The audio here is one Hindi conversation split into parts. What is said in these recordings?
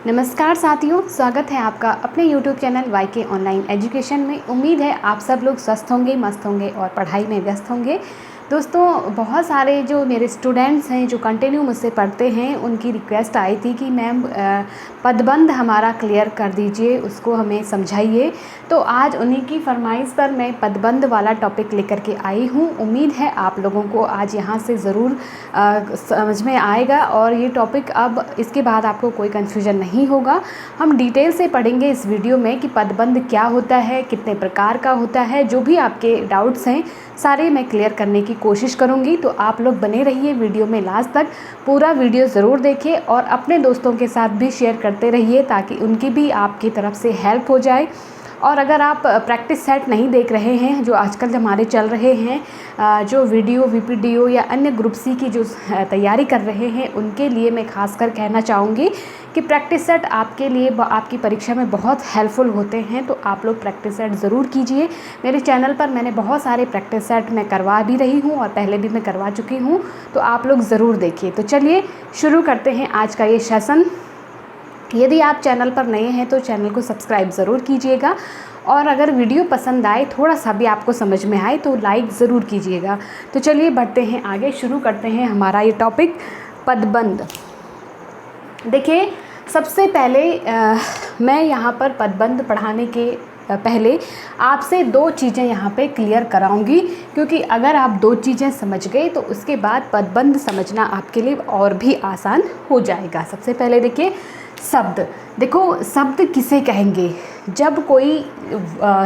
नमस्कार साथियों, स्वागत है आपका अपने YouTube channel YK online education में। उम्मीद है आप सब लोग स्वस्थ होंगे, मस्त होंगे और पढ़ाई में व्यस्त होंगे। दोस्तों, बहुत सारे जो मेरे स्टूडेंट्स हैं जो कंटिन्यू मुझसे पढ़ते हैं, उनकी रिक्वेस्ट आई थी कि मैम पदबंध हमारा क्लियर कर दीजिए, उसको हमें समझाइए। तो आज उन्हीं की फरमाइश पर मैं पदबंध वाला टॉपिक लेकर के आई हूँ। उम्मीद है आप लोगों को आज यहाँ से ज़रूर समझ में आएगा और ये टॉपिक अब इसके बाद आपको कोई कन्फ्यूजन नहीं होगा। हम डिटेल से पढ़ेंगे इस वीडियो में कि पदबंध क्या होता है, कितने प्रकार का होता है। जो भी आपके डाउट्स हैं सारे मैं क्लियर करने की कोशिश करूंगी। तो आप लोग बने रहिए वीडियो में लास्ट तक, पूरा वीडियो ज़रूर देखें और अपने दोस्तों के साथ भी शेयर करते रहिए ताकि उनकी भी आपकी तरफ से हेल्प हो जाए। और अगर आप प्रैक्टिस सेट नहीं देख रहे हैं जो आजकल हमारे चल रहे हैं, जो वीडियो VPDO या अन्य ग्रुप सी की जो तैयारी कर रहे हैं, उनके लिए मैं खासकर कहना चाहूँगी कि प्रैक्टिस सेट आपके लिए आपकी परीक्षा में बहुत हेल्पफुल होते हैं। तो आप लोग प्रैक्टिस सेट ज़रूर कीजिए। मेरे चैनल पर मैंने बहुत सारे प्रैक्टिस सेट मैं करवा भी रही हूँ और पहले भी मैं करवा चुकी हूँ, तो आप लोग ज़रूर देखिए। तो चलिए शुरू करते हैं आज का ये सेशन। यदि आप चैनल पर नए हैं तो चैनल को सब्सक्राइब ज़रूर कीजिएगा और अगर वीडियो पसंद आए, थोड़ा सा भी आपको समझ में आए तो लाइक ज़रूर कीजिएगा। तो चलिए बढ़ते हैं आगे, शुरू करते हैं हमारा ये टॉपिक पदबंध। देखिए, सबसे पहले मैं यहाँ पर पदबंध पढ़ाने के पहले आपसे दो चीज़ें यहाँ पे क्लियर कराऊंगी, क्योंकि अगर आप दो चीज़ें समझ गए तो उसके बाद पदबंध समझना आपके लिए और भी आसान हो जाएगा। सबसे पहले देखिए शब्द। देखो, शब्द किसे कहेंगे? जब कोई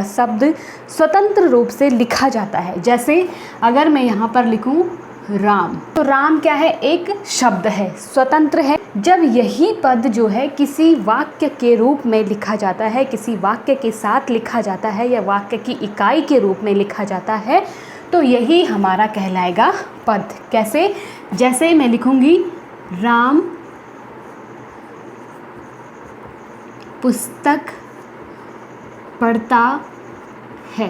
शब्द स्वतंत्र रूप से लिखा जाता है। जैसे अगर मैं यहाँ पर लिखूँ राम, तो राम क्या है? एक शब्द है, स्वतंत्र है। जब यही पद जो है किसी वाक्य के रूप में लिखा जाता है, किसी वाक्य के साथ लिखा जाता है या वाक्य की इकाई के रूप में लिखा जाता है, तो यही हमारा कहलाएगा पद। कैसे? जैसे मैं लिखूंगी राम पुस्तक पढ़ता है,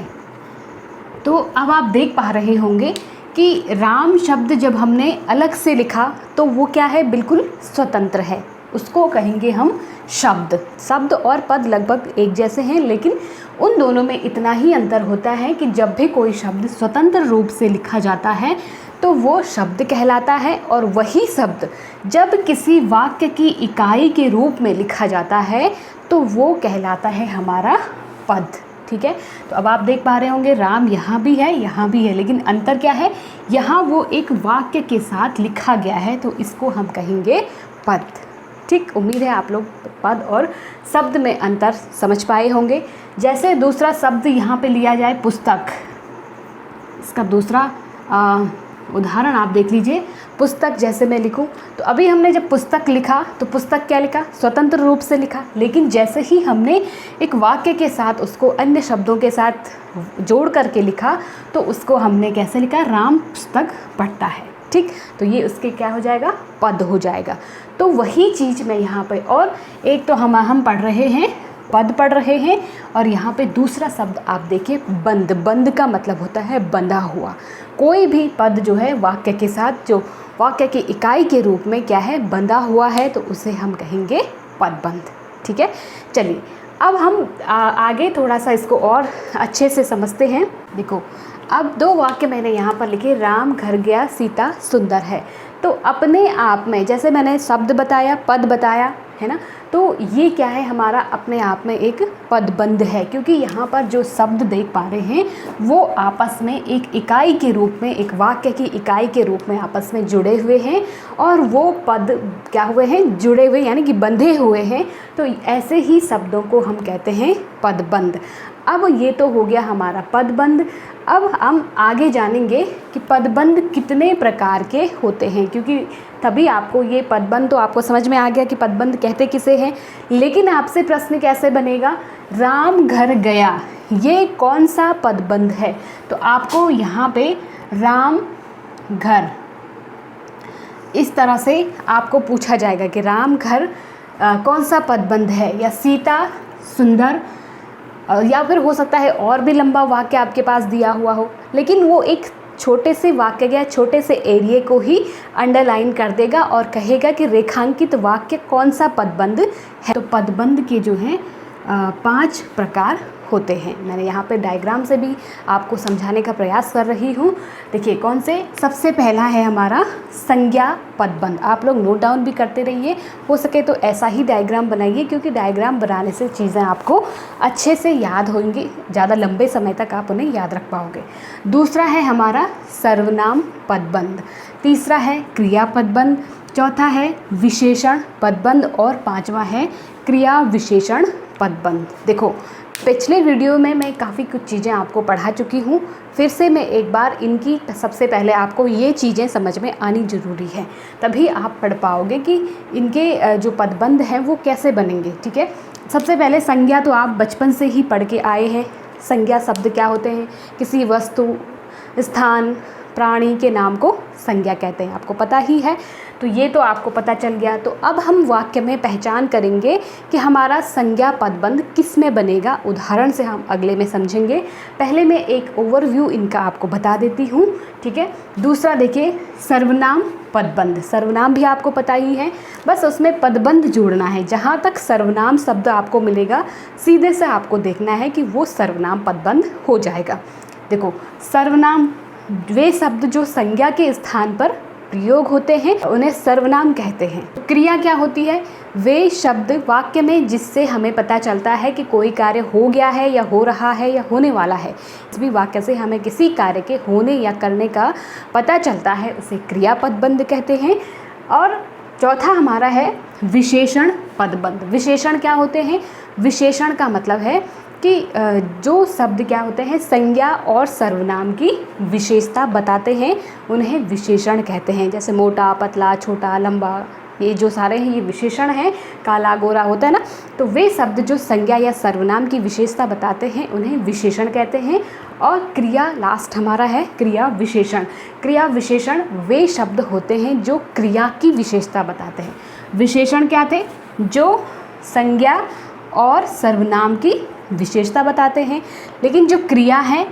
तो अब आप देख पा रहे होंगे कि राम शब्द जब हमने अलग से लिखा तो वो क्या है? बिल्कुल स्वतंत्र है, उसको कहेंगे हम शब्द। शब्द और पद लगभग एक जैसे हैं, लेकिन उन दोनों में इतना ही अंतर होता है कि जब भी कोई शब्द स्वतंत्र रूप से लिखा जाता है तो वो शब्द कहलाता है, और वही शब्द जब किसी वाक्य की इकाई के रूप में लिखा जाता है तो वो कहलाता है हमारा पद। ठीक है, तो अब आप देख पा रहे होंगे राम यहाँ भी है, यहाँ भी है, लेकिन अंतर क्या है? यहाँ वो एक वाक्य के साथ लिखा गया है, तो इसको हम कहेंगे पद। ठीक, उम्मीद है आप लोग पद और शब्द में अंतर समझ पाए होंगे। जैसे दूसरा शब्द यहाँ पे लिया जाए पुस्तक, इसका दूसरा उदाहरण आप देख लीजिए। पुस्तक जैसे मैं लिखूं, तो अभी हमने जब पुस्तक लिखा तो पुस्तक क्या लिखा? स्वतंत्र रूप से लिखा, लेकिन जैसे ही हमने एक वाक्य के साथ उसको अन्य शब्दों के साथ जोड़ करके लिखा तो उसको हमने कैसे लिखा? राम पुस्तक पढ़ता है। ठीक, तो ये उसके क्या हो जाएगा? पद हो जाएगा। तो वही चीज़ मैं यहाँ पे, और एक तो हम पढ़ रहे हैं, पद पढ़ रहे हैं, और यहाँ पे दूसरा शब्द आप देखिए बंद। बंद का मतलब होता है बंधा हुआ। कोई भी पद जो है वाक्य के साथ, जो वाक्य की इकाई के रूप में क्या है? बंधा हुआ है, तो उसे हम कहेंगे पदबंध। ठीक है, चलिए अब हम आगे थोड़ा सा इसको और अच्छे से समझते हैं। देखो, अब दो वाक्य मैंने यहाँ पर लिखे, राम घर गया सीता सुंदर है। तो अपने आप में, जैसे मैंने शब्द बताया, पद बताया है ना, तो ये क्या है? हमारा अपने आप में एक पदबंध है, क्योंकि यहाँ पर जो शब्द देख पा रहे हैं वो आपस में एक इकाई के रूप में, एक वाक्य की इकाई के रूप में आपस में जुड़े हुए हैं, और वो पद क्या हुए हैं? जुड़े हुए, यानी कि बंधे हुए हैं। तो ऐसे ही शब्दों को हम कहते हैं पदबंध। अब ये तो हो गया हमारा पदबंध। अब हम आगे जानेंगे कि पदबंध कितने प्रकार के होते हैं, क्योंकि तभी आपको ये पदबंध तो आपको समझ में आ गया कि पदबंध कहते किसे हैं। लेकिन आपसे प्रश्न कैसे बनेगा? राम घर गया, ये कौन सा पदबंध है? तो आपको यहाँ पे राम घर, इस तरह से आपको पूछा जाएगा कि राम घर कौन सा पदबंध है, या सीता सुंदर, या फिर हो सकता है और भी लंबा वाक्य आपके पास दिया हुआ हो, लेकिन वो एक छोटे से वाक्य या छोटे से एरिया को ही अंडरलाइन कर देगा और कहेगा कि रेखांकित वाक्य कौन सा पदबंध है। तो पदबंध के जो हैं 5 प्रकार होते हैं। मैंने यहाँ पे डायग्राम से भी आपको समझाने का प्रयास कर रही हूँ। देखिए कौन से, सबसे पहला है हमारा संज्ञा पदबंध। आप लोग नोट डाउन भी करते रहिए, हो सके तो ऐसा ही डायग्राम बनाइए, क्योंकि डायग्राम बनाने से चीज़ें आपको अच्छे से याद होंगी, ज़्यादा लंबे समय तक आप उन्हें याद रख पाओगे। दूसरा है हमारा सर्वनाम पदबंध, तीसरा है क्रिया पदबंध, चौथा है विशेषण पदबंध और पांचवा है क्रिया विशेषण पदबंध। देखो पिछले वीडियो में मैं काफ़ी कुछ चीज़ें आपको पढ़ा चुकी हूँ, फिर से मैं एक बार इनकी सबसे पहले आपको ये चीज़ें समझ में आनी ज़रूरी है, तभी आप पढ़ पाओगे कि इनके जो पदबंध हैं वो कैसे बनेंगे। ठीक है, सबसे पहले संज्ञा तो आप बचपन से ही पढ़ के आए हैं। संज्ञा शब्द क्या होते हैं? किसी वस्तु, स्थान, प्राणी के नाम को संज्ञा कहते हैं, आपको पता ही है। तो ये तो आपको पता चल गया। तो अब हम वाक्य में पहचान करेंगे कि हमारा संज्ञा पदबंध किस में बनेगा, उदाहरण से हम अगले में समझेंगे। पहले मैं एक ओवरव्यू इनका आपको बता देती हूँ। ठीक है, दूसरा देखिए सर्वनाम पदबंध। सर्वनाम भी आपको पता ही है, बस उसमें पदबंध जोड़ना है। जहाँ तक सर्वनाम शब्द आपको मिलेगा सीधे से आपको देखना है कि वो सर्वनाम पदबंध हो जाएगा। देखो सर्वनाम वे शब्द जो संज्ञा के स्थान पर प्रयोग होते हैं उन्हें सर्वनाम कहते हैं। क्रिया क्या होती है? वे शब्द वाक्य में जिससे हमें पता चलता है कि कोई कार्य हो गया है या हो रहा है या होने वाला है। इस भी वाक्य से हमें किसी कार्य के होने या करने का पता चलता है, उसे क्रिया पदबंध कहते हैं। और चौथा हमारा है विशेषण पदबंध। विशेषण क्या होते हैं? विशेषण का मतलब है कि जो शब्द क्या होते हैं, संज्ञा और सर्वनाम की विशेषता बताते हैं, उन्हें विशेषण कहते हैं। जैसे मोटा, पतला, छोटा, लंबा, ये जो सारे हैं ये विशेषण हैं। काला, गोरा होता है ना, तो वे शब्द जो संज्ञा या सर्वनाम की विशेषता बताते हैं उन्हें विशेषण कहते हैं। और क्रिया लास्ट हमारा है क्रिया विशेषण। क्रिया विशेषण वे शब्द होते हैं जो क्रिया की विशेषता बताते हैं। विशेषण क्या थे? जो संज्ञा और सर्वनाम की विशेषता बताते हैं, लेकिन जो क्रिया है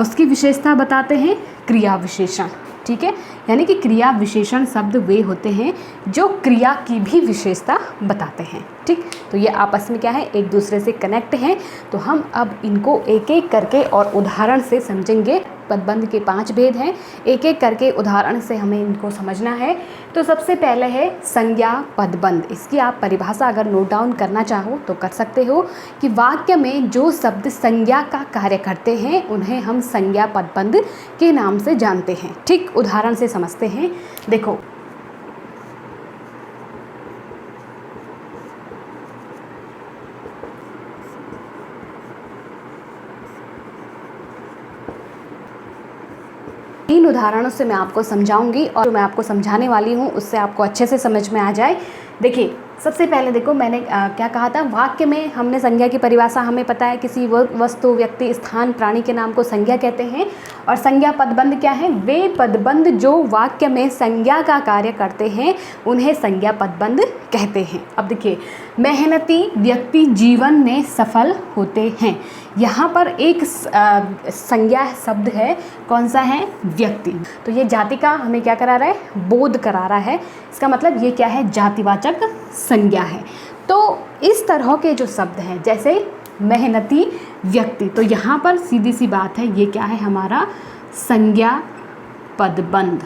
उसकी विशेषता बताते हैं क्रिया विशेषण। ठीक है, यानी कि क्रिया विशेषण शब्द वे होते हैं जो क्रिया की भी विशेषता बताते हैं। ठीक, तो ये आपस में क्या है, एक दूसरे से कनेक्ट हैं। तो हम अब इनको एक एक करके और उदाहरण से समझेंगे। पदबंध के 5 भेद हैं, एक एक करके उदाहरण से हमें इनको समझना है। तो सबसे पहले है संज्ञा पदबंध। इसकी आप परिभाषा अगर नोट डाउन करना चाहो तो कर सकते हो कि वाक्य में जो शब्द संज्ञा का कार्य करते हैं उन्हें हम संज्ञा पदबंध के नाम से जानते हैं। ठीक, उदाहरण से समझते हैं। देखो तीन उदाहरणों से मैं आपको समझाऊंगी और जो मैं आपको समझाने वाली हूँ उससे आपको अच्छे से समझ में आ जाए। देखिए सबसे पहले देखो मैंने क्या कहा था, वाक्य में हमने संज्ञा की परिभाषा हमें पता है, किसी वस्तु, व्यक्ति, स्थान, प्राणी के नाम को संज्ञा कहते हैं। और संज्ञा पदबंध क्या है? वे पदबंध जो वाक्य में संज्ञा का कार्य करते हैं उन्हें संज्ञा पदबंध कहते हैं। अब देखिए, मेहनती व्यक्ति जीवन में सफल होते हैं। यहाँ पर एक संज्ञा शब्द है, कौन सा है? व्यक्ति। तो ये जाति का हमें क्या करा रहा है? बोध करा रहा है। इसका मतलब ये क्या है? जातिवाचक संज्ञा है। तो इस तरह के जो शब्द हैं जैसे मेहनती व्यक्ति, तो यहाँ पर सीधी सी बात है, ये क्या है? हमारा संज्ञा पदबंध।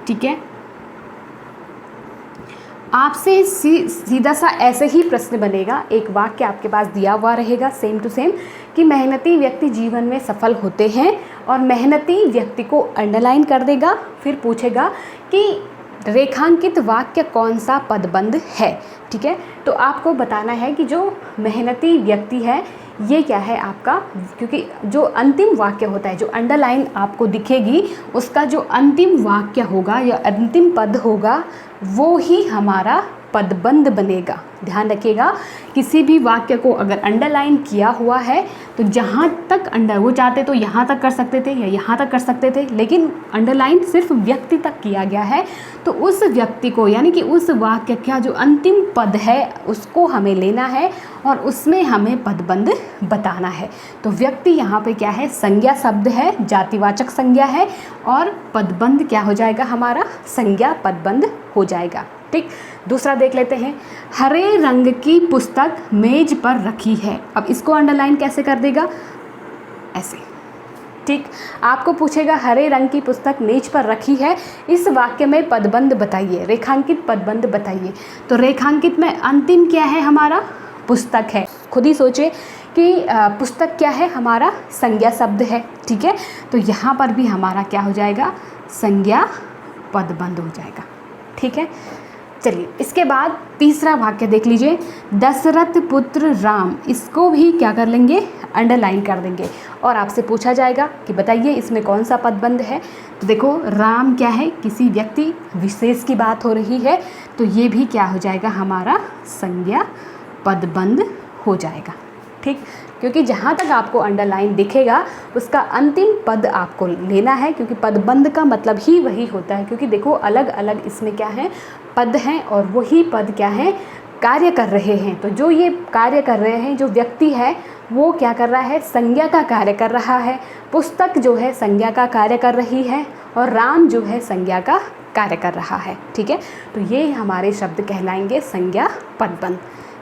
ठीक है, आपसे सीधा सा ऐसे ही प्रश्न बनेगा, एक वाक्य आपके पास दिया हुआ रहेगा सेम टू सेम कि मेहनती व्यक्ति जीवन में सफल होते हैं, और मेहनती व्यक्ति को अंडरलाइन कर देगा, फिर पूछेगा कि रेखांकित वाक्य कौन सा पदबंध है। ठीक है, तो आपको बताना है कि जो मेहनती व्यक्ति है ये क्या है आपका, क्योंकि जो अंतिम वाक्य होता है, जो अंडरलाइन आपको दिखेगी, उसका जो अंतिम वाक्य होगा या अंतिम पद होगा वो ही हमारा पदबंध बनेगा। ध्यान रखिएगा, किसी भी वाक्य को अगर अंडरलाइन किया हुआ है तो जहाँ तक वो चाहते तो यहाँ तक कर सकते थे या यहाँ तक कर सकते थे, लेकिन अंडरलाइन सिर्फ व्यक्ति तक किया गया है, तो उस व्यक्ति को यानी कि उस वाक्य का जो अंतिम पद है उसको हमें लेना है और उसमें हमें पदबंध बताना है। तो व्यक्ति यहाँ पे क्या है, संज्ञा शब्द है, जातिवाचक संज्ञा है, और पदबंध क्या हो जाएगा हमारा, संज्ञा पदबंध हो जाएगा। ठीक, दूसरा देख लेते हैं। हरे रंग की पुस्तक मेज पर रखी है। अब इसको अंडरलाइन कैसे कर देगा, ऐसे। ठीक, आपको पूछेगा हरे रंग की पुस्तक मेज पर रखी है, इस वाक्य में पदबंध बताइए, रेखांकित पदबंध बताइए। तो रेखांकित में अंतिम क्या है हमारा, पुस्तक है। खुद ही सोचे कि पुस्तक क्या है हमारा, संज्ञा शब्द है। ठीक है, तो यहाँ पर भी हमारा क्या हो जाएगा, संज्ञा पदबंध हो जाएगा। ठीक है, चलिए इसके बाद तीसरा वाक्य देख लीजिए। दशरथ पुत्र राम, इसको भी क्या कर लेंगे, अंडरलाइन कर देंगे और आपसे पूछा जाएगा कि बताइए इसमें कौन सा पदबंध है। तो देखो राम क्या है, किसी व्यक्ति विशेष की बात हो रही है, तो ये भी क्या हो जाएगा हमारा, संज्ञा पदबंध हो जाएगा। ठीक, क्योंकि जहाँ तक आपको अंडरलाइन दिखेगा उसका अंतिम पद आपको लेना है, क्योंकि पदबंध का मतलब ही वही होता है। क्योंकि देखो अलग अलग इसमें क्या है, पद हैं और वही पद क्या है, कार्य कर रहे हैं। तो जो ये कार्य कर रहे हैं, जो व्यक्ति है वो क्या कर रहा है, संज्ञा का कार्य कर रहा है। पुस्तक जो है संज्ञा का कार्य कर रही है और राम जो है संज्ञा का कार्य कर रहा है। ठीक है, तो ये हमारे शब्द कहलाएंगे संज्ञा पदबंध।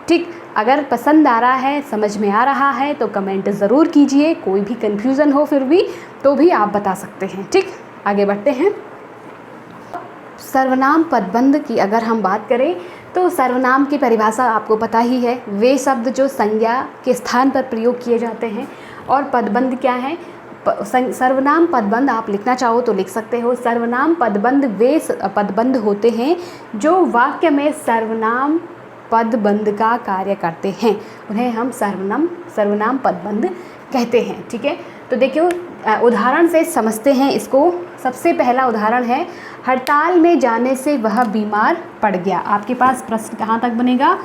ठीक, अगर पसंद आ रहा है, समझ में आ रहा है तो कमेंट ज़रूर कीजिए। कोई भी कन्फ्यूज़न हो फिर भी तो भी आप बता सकते हैं। ठीक, आगे बढ़ते हैं। सर्वनाम पदबंध की अगर हम बात करें तो सर्वनाम की परिभाषा आपको पता ही है, वे शब्द जो संज्ञा के स्थान पर प्रयोग किए जाते हैं। और पदबंध क्या है, सर्वनाम पदबंध आप लिखना चाहो तो लिख सकते हो। सर्वनाम पदबंध वे पदबंध होते हैं जो वाक्य में सर्वनाम पदबंध का कार्य करते हैं, उन्हें हम सर्वनाम पदबंध कहते हैं। ठीक है, तो देखिए उदाहरण से समझते हैं इसको। सबसे पहला उदाहरण है, हड़ताल में जाने से वह बीमार पड़ गया। आपके पास प्रश्न कहाँ तक बनेगा,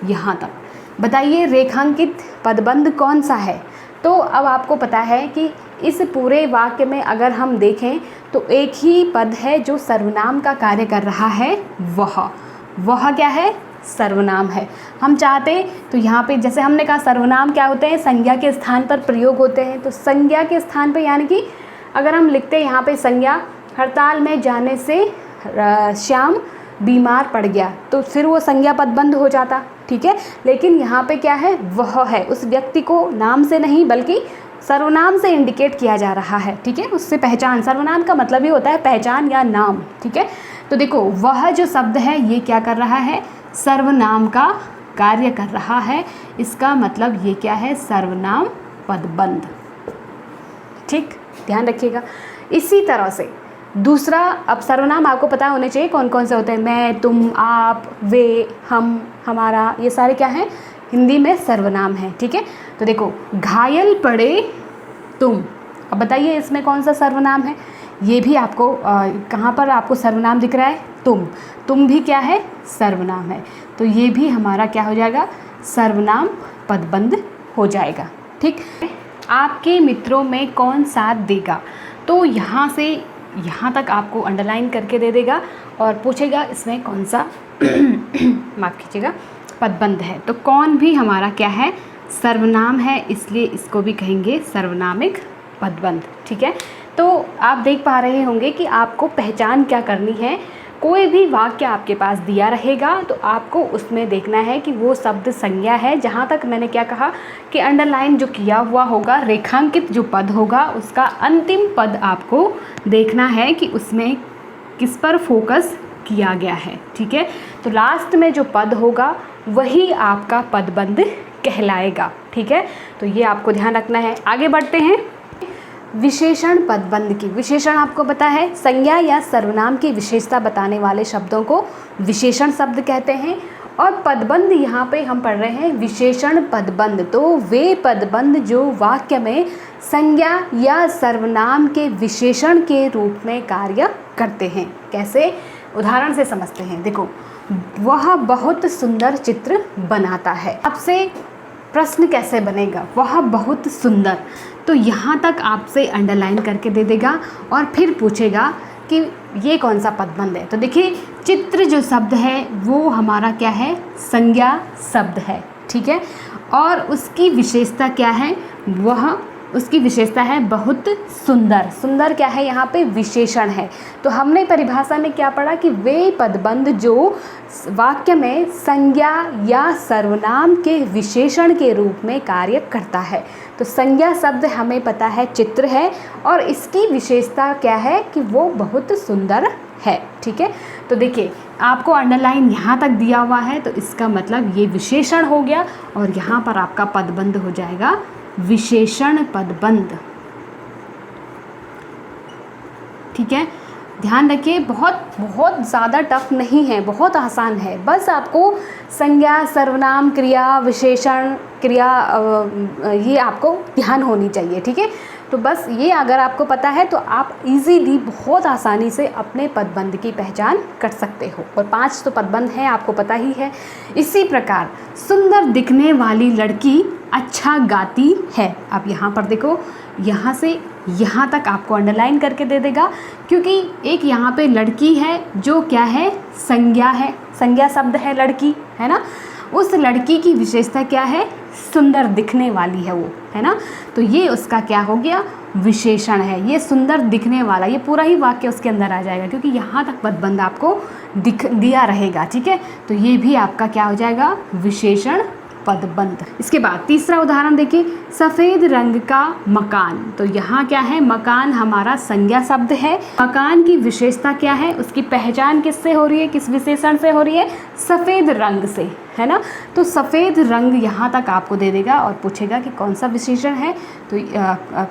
यहाँ तक। बताइए रेखांकित पदबंध कौन सा है। तो अब आपको पता है कि इस पूरे वाक्य में अगर हम देखें तो एक ही पद है जो सर्वनाम का कार्य कर रहा है, वह क्या है, सर्वनाम है। हम चाहते तो यहाँ पे जैसे हमने कहा सर्वनाम क्या होते हैं, संज्ञा के स्थान पर प्रयोग होते हैं। तो संज्ञा के स्थान पे यानी कि अगर हम लिखते हैं यहाँ पे संज्ञा, हड़ताल में जाने से श्याम बीमार पड़ गया, तो फिर वो संज्ञा पदबंध हो जाता। ठीक है, लेकिन यहाँ पे क्या है, वह है, उस व्यक्ति को नाम से नहीं बल्कि सर्वनाम से इंडिकेट किया जा रहा है। ठीक है, उससे पहचान, सर्वनाम का मतलब ही होता है पहचान या नाम। ठीक है, तो देखो वह जो शब्द है ये क्या कर रहा है, सर्वनाम का कार्य कर रहा है। इसका मतलब ये क्या है, सर्वनाम पदबंध। ठीक, ध्यान रखिएगा। इसी तरह से दूसरा, अब सर्वनाम आपको पता होने चाहिए कौन कौन से होते हैं, मैं, तुम, आप, वे, हम, हमारा, ये सारे क्या हैं, हिंदी में सर्वनाम है। ठीक है, तो देखो घायल पड़े तुम, अब बताइए इसमें कौन सा सर्वनाम है। ये भी आपको कहाँ पर आपको सर्वनाम दिख रहा है, तुम भी क्या है, सर्वनाम है। तो ये भी हमारा क्या हो जाएगा, सर्वनाम पदबंध हो जाएगा। ठीक, आपके मित्रों में कौन साथ देगा, तो यहाँ से यहाँ तक आपको अंडरलाइन करके दे देगा और पूछेगा इसमें कौन सा माफ़ कीजिएगा पदबंध है। तो कौन भी हमारा क्या है, सर्वनाम है, इसलिए इसको भी कहेंगे सर्वनामिक पदबंध। ठीक है, तो आप देख पा रहे होंगे कि आपको पहचान क्या करनी है। कोई भी वाक्य आपके पास दिया रहेगा तो आपको उसमें देखना है कि वो शब्द संज्ञा है। जहाँ तक मैंने क्या कहा कि अंडरलाइन जो किया हुआ होगा, रेखांकित जो पद होगा, उसका अंतिम पद आपको देखना है कि उसमें किस पर फोकस किया गया है। ठीक है, तो लास्ट में जो पद होगा वही आपका पदबंध कहलाएगा। ठीक है, तो ये आपको ध्यान रखना है। आगे बढ़ते हैं। विशेषण पदबंध की, विशेषण आपको पता है संज्ञा या सर्वनाम की विशेषता बताने वाले शब्दों को विशेषण शब्द कहते हैं। और पदबंध यहाँ पे हम पढ़ रहे हैं विशेषण पदबंध, तो वे पदबंध जो वाक्य में संज्ञा या सर्वनाम के विशेषण के रूप में कार्य करते हैं। कैसे, उदाहरण से समझते हैं। देखो वह बहुत सुंदर चित्र बनाता है। आपसे प्रश्न कैसे बनेगा, वह बहुत सुंदर, तो यहाँ तक आपसे अंडरलाइन करके दे देगा और फिर पूछेगा कि ये कौन सा पदबंध है। तो देखिए, चित्र जो शब्द है वो हमारा क्या है, संज्ञा शब्द है, ठीक है। और उसकी विशेषता क्या है, वह उसकी विशेषता है बहुत सुंदर। सुंदर क्या है, यहाँ पे विशेषण है। तो हमने परिभाषा में क्या पढ़ा कि वे पदबंध जो वाक्य में संज्ञा या सर्वनाम के विशेषण के रूप में कार्य करता है। तो संज्ञा शब्द हमें पता है चित्र है, और इसकी विशेषता क्या है कि वो बहुत सुंदर है, ठीक है। तो देखिए, आपको अंडरलाइन यहाँ तक दिया हुआ है, तो इसका मतलब ये विशेषण हो गया, और यहाँ पर आपका पदबंध हो जाएगा विशेषण पदबंध, ठीक है। ध्यान रखिए, बहुत ज़्यादा टफ नहीं है, बहुत आसान है। बस आपको संज्ञा, सर्वनाम, क्रिया, विशेषण, क्रिया, ये आपको ध्यान होनी चाहिए, ठीक है। तो बस ये अगर आपको पता है तो आप इजीली बहुत आसानी से अपने पदबंध की पहचान कर सकते हो। और 5 तो पदबंध हैं, आपको पता ही है। इसी प्रकार सुंदर दिखने वाली लड़की अच्छा गाती है। अब यहाँ पर देखो, यहाँ से यहाँ तक आपको अंडरलाइन करके दे देगा, क्योंकि एक यहाँ पे लड़की है जो क्या है, संज्ञा है, संज्ञा शब्द है लड़की, है ना। उस लड़की की विशेषता क्या है, सुंदर दिखने वाली है वो, है ना। तो ये उसका क्या हो गया, विशेषण है। ये सुंदर दिखने वाला, ये पूरा ही वाक्य उसके अंदर आ जाएगा, क्योंकि यहाँ तक पदबंध आपको दिया रहेगा, ठीक है। तो ये भी आपका क्या हो जाएगा, विशेषण पदबंध। इसके बाद तीसरा उदाहरण देखिए, सफ़ेद रंग का मकान। तो यहाँ क्या है, मकान हमारा संज्ञा शब्द है। मकान की विशेषता क्या है, उसकी पहचान किससे हो रही है, किस विशेषण से हो रही है, सफ़ेद रंग से, है ना। तो सफ़ेद रंग यहाँ तक आपको दे देगा और पूछेगा कि कौन सा विशेषण है, तो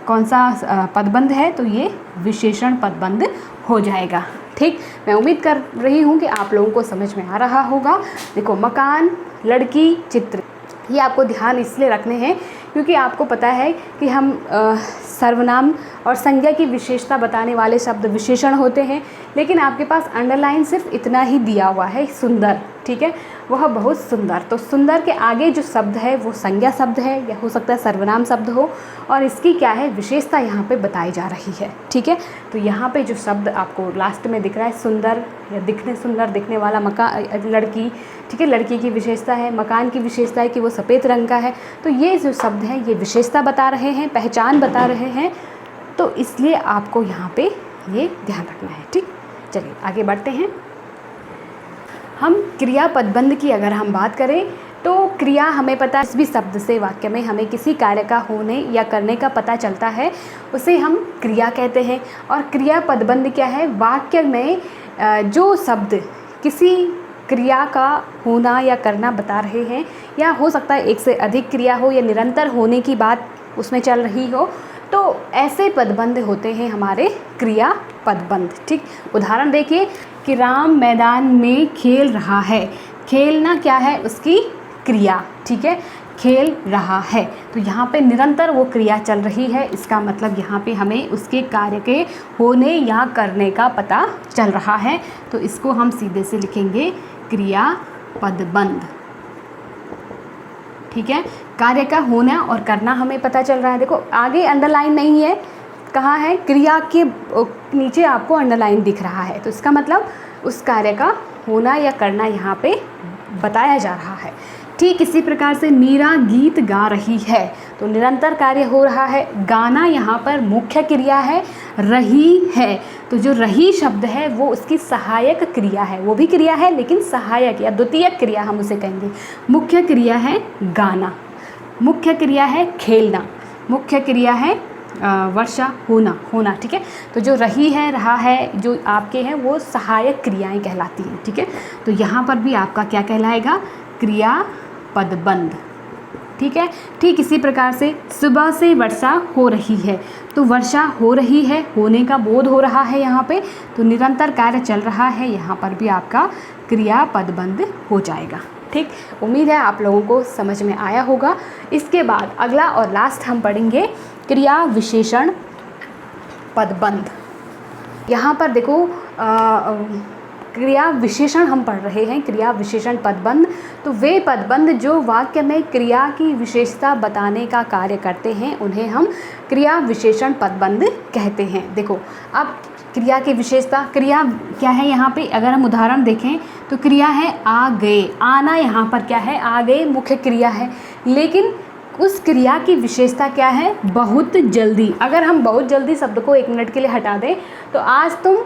कौन सा पदबंध है, तो ये विशेषण पदबंध हो जाएगा, ठीक। मैं उम्मीद कर रही हूँ कि आप लोगों को समझ में आ रहा होगा। देखो, मकान, लड़की, चित्र, ये आपको ध्यान इसलिए रखने हैं क्योंकि आपको पता है कि हम सर्वनाम और संज्ञा की विशेषता बताने वाले शब्द विशेषण होते हैं, लेकिन आपके पास अंडरलाइन सिर्फ इतना ही दिया हुआ है, सुंदर, ठीक है, वह बहुत सुंदर। तो सुंदर के आगे जो शब्द है वो संज्ञा शब्द है, या हो सकता है सर्वनाम शब्द हो, और इसकी क्या है, विशेषता यहाँ पे बताई जा रही है, ठीक है। तो यहाँ पे जो शब्द आपको लास्ट में दिख रहा है, सुंदर या सुंदर दिखने वाला मकान, लड़की, ठीक है, लड़की की विशेषता है, मकान की विशेषता है कि वो सफ़ेद रंग का है। तो ये जो शब्द हैं ये विशेषता बता रहे हैं, पहचान बता रहे हैं, तो इसलिए आपको यहाँ पे ये ध्यान रखना है, ठीक। चलिए आगे बढ़ते हैं। हम क्रिया पदबंध की अगर हम बात करें तो क्रिया हमें पता है, जिस भी शब्द से वाक्य में हमें किसी कार्य का होने या करने का पता चलता है उसे हम क्रिया कहते हैं। और क्रिया पदबंध क्या है, वाक्य में जो शब्द किसी क्रिया का होना या करना बता रहे हैं, या हो सकता है एक से अधिक क्रिया हो या निरंतर होने की बात उसमें चल रही हो, तो ऐसे पदबंध होते हैं हमारे क्रिया पदबंध, ठीक। उदाहरण देखिए कि राम मैदान में खेल रहा है। खेलना क्या है, उसकी क्रिया, ठीक है, खेल रहा है। तो यहाँ पे निरंतर वो क्रिया चल रही है, इसका मतलब यहाँ पे हमें उसके कार्य के होने या करने का पता चल रहा है। तो इसको हम सीधे से लिखेंगे क्रिया पदबंध, ठीक है। कार्य का होना और करना हमें पता चल रहा है। देखो आगे अंडरलाइन नहीं है, कहाँ है, क्रिया के नीचे आपको अंडरलाइन दिख रहा है, तो इसका मतलब उस कार्य का होना या करना यहाँ पे बताया जा रहा है। ठीक इसी प्रकार से मीरा गीत गा रही है, तो निरंतर कार्य हो रहा है। गाना यहाँ पर मुख्य क्रिया है, रही है, तो जो रही शब्द है वो उसकी सहायक क्रिया है, वो भी क्रिया है लेकिन सहायक या द्वितीयक क्रिया हम उसे कहेंगे। मुख्य क्रिया है गाना, मुख्य क्रिया है खेलना, मुख्य क्रिया है वर्षा होना, ठीक है। तो जो रही है, रहा है, जो आपके हैं वो सहायक क्रियाएं कहलाती हैं, ठीक है। तो यहाँ पर भी आपका क्या कहलाएगा, क्रिया पदबंध, ठीक है। ठीक इसी प्रकार से सुबह से वर्षा हो रही है, तो वर्षा हो रही है, होने का बोध हो रहा है यहाँ पे, तो निरंतर कार्य चल रहा है, यहाँ पर भी आपका क्रिया पदबंध हो जाएगा, ठीक। उम्मीद है आप लोगों को समझ में आया होगा। इसके बाद अगला और लास्ट हम पढ़ेंगे क्रिया विशेषण पदबंध। यहाँ पर देखो क्रिया विशेषण हम पढ़ रहे हैं, क्रिया विशेषण पदबंध। तो वे पदबंध जो वाक्य में क्रिया की विशेषता बताने का कार्य करते हैं उन्हें हम क्रिया विशेषण पदबंध कहते हैं। देखो अब क्रिया की विशेषता, क्रिया क्या है यहाँ पे, अगर हम उदाहरण देखें तो क्रिया है आ गए, आना यहाँ पर क्या है, आ गए मुख्य क्रिया है, लेकिन उस क्रिया की विशेषता क्या है, बहुत जल्दी। अगर हम बहुत जल्दी शब्द को 1 मिनट के लिए हटा दें तो आज तुम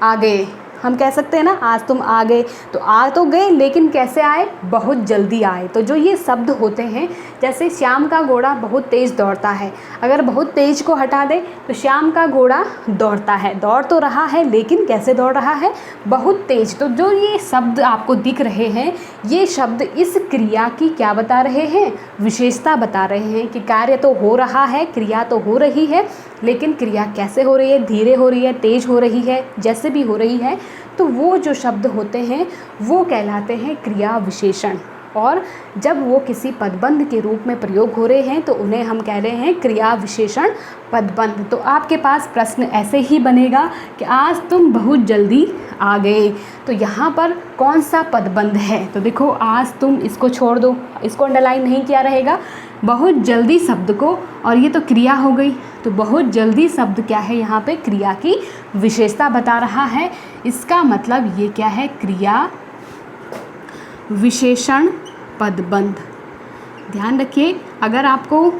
आ गए, हम कह सकते हैं ना, आज तुम आ गए, तो आ तो गए लेकिन कैसे आए, बहुत जल्दी आए। तो जो ये शब्द होते हैं, जैसे श्याम का घोड़ा बहुत तेज़ दौड़ता है, अगर बहुत तेज को हटा दें तो श्याम का घोड़ा दौड़ता है, दौड़ तो रहा है लेकिन कैसे दौड़ रहा है, बहुत तेज। तो जो ये शब्द आपको दिख रहे हैं, ये शब्द इस क्रिया की क्या बता रहे हैं, विशेषता बता रहे हैं कि कार्य तो हो रहा है, क्रिया तो हो रही है, लेकिन क्रिया कैसे हो रही है, धीरे हो रही है, तेज हो रही है, जैसे भी हो रही है। तो वो जो शब्द होते हैं वो कहलाते हैं क्रिया विशेषण, और जब वो किसी पदबंध के रूप में प्रयोग हो रहे हैं तो उन्हें हम कह रहे हैं क्रिया विशेषण पदबंध। तो आपके पास प्रश्न ऐसे ही बनेगा कि आज तुम बहुत जल्दी आ गए, तो यहाँ पर कौन सा पदबंध है, तो देखो आज तुम, इसको छोड़ दो, इसको अंडरलाइन नहीं किया रहेगा, बहुत जल्दी शब्द को, और ये तो क्रिया हो गई, तो बहुत जल्दी शब्द क्या है, यहाँ पे क्रिया की विशेषता बता रहा है। इसका मतलब ये क्या है, क्रिया विशेषण पदबंध। ध्यान रखिए, अगर आपको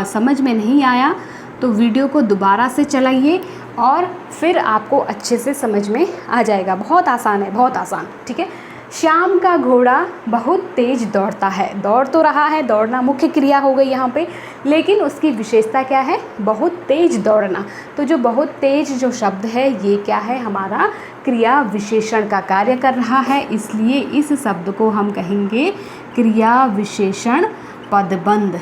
समझ में नहीं आया तो वीडियो को दोबारा से चलाइए और फिर आपको अच्छे से समझ में आ जाएगा। बहुत आसान है, बहुत आसान, ठीक है। श्याम का घोड़ा बहुत तेज दौड़ता है, दौड़ तो रहा है, दौड़ना मुख्य क्रिया हो गई यहाँ पे, लेकिन उसकी विशेषता क्या है, बहुत तेज दौड़ना। तो जो बहुत तेज जो शब्द है ये क्या है, हमारा क्रिया विशेषण का कार्य कर रहा है, इसलिए इस शब्द को हम कहेंगे क्रिया विशेषण पदबंध,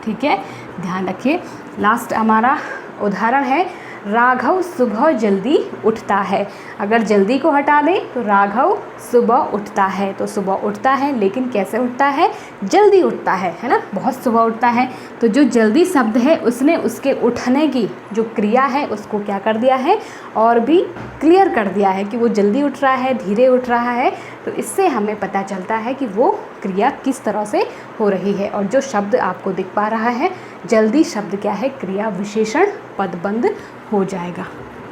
ठीक है। ध्यान रखिए, लास्ट हमारा उदाहरण है, राघव सुबह जल्दी उठता है। अगर जल्दी को हटा दें तो राघव सुबह उठता है, तो सुबह उठता है लेकिन कैसे उठता है, जल्दी उठता है ना, बहुत सुबह उठता है। तो जो जल्दी शब्द है उसने उसके उठने की जो क्रिया है उसको क्या कर दिया है, और भी क्लियर कर दिया है कि वो जल्दी उठ रहा है, धीरे उठ रहा है। तो इससे हमें पता चलता है कि वो क्रिया किस तरह से हो रही है। और जो शब्द आपको दिख पा रहा है जल्दी शब्द क्या है, क्रिया विशेषण पदबंध हो जाएगा,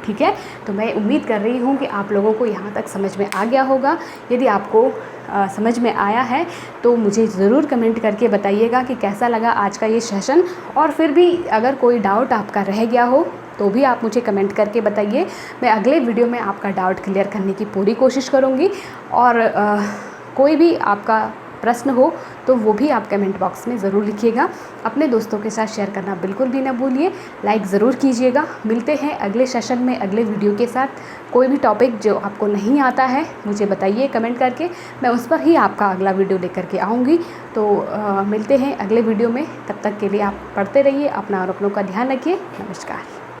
ठीक है। तो मैं उम्मीद कर रही हूँ कि आप लोगों को यहाँ तक समझ में आ गया होगा। यदि आपको समझ में आया है तो मुझे ज़रूर कमेंट करके बताइएगा कि कैसा लगा आज का ये सेशन, और फिर भी अगर कोई डाउट आपका रह गया हो तो भी आप मुझे कमेंट करके बताइए। मैं अगले वीडियो में आपका डाउट क्लियर करने की पूरी कोशिश करूँगी, और कोई भी आपका प्रश्न हो तो वो भी आप कमेंट बॉक्स में ज़रूर लिखिएगा। अपने दोस्तों के साथ शेयर करना बिल्कुल भी ना भूलिए, लाइक ज़रूर कीजिएगा। मिलते हैं अगले सेशन में अगले वीडियो के साथ। कोई भी टॉपिक जो आपको नहीं आता है मुझे बताइए कमेंट करके, मैं उस पर ही आपका अगला वीडियो लेकर के आऊँगी। तो मिलते हैं अगले वीडियो में, तब तक के लिए आप पढ़ते रहिए, अपना और अपनों का ध्यान रखिए। नमस्कार।